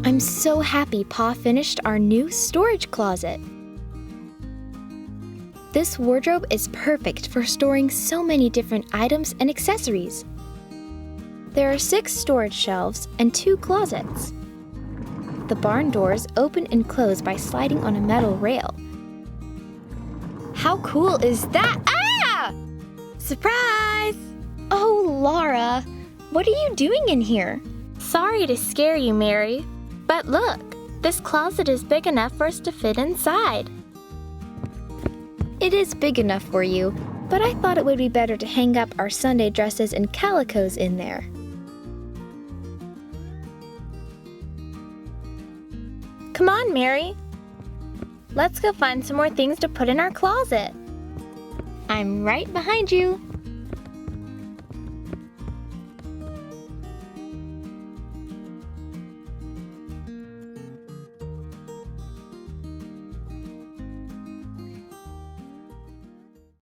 I'm so happy Pa finished our new storage closet. This wardrobe is perfect for storing so many different items and accessories. There are 6 storage shelves and 2 closets. The barn doors open and close by sliding on a metal rail. How cool is that? Ah! Surprise! Oh, Laura, what are you doing in here? Sorry to scare you, Mary, but look, this closet is big enough for us to fit inside. It is big enough for you, but I thought it would be better to hang up our Sunday dresses and calicos in there. Come on, Mary. Let's go find some more things to put in our closet. I'm right behind you.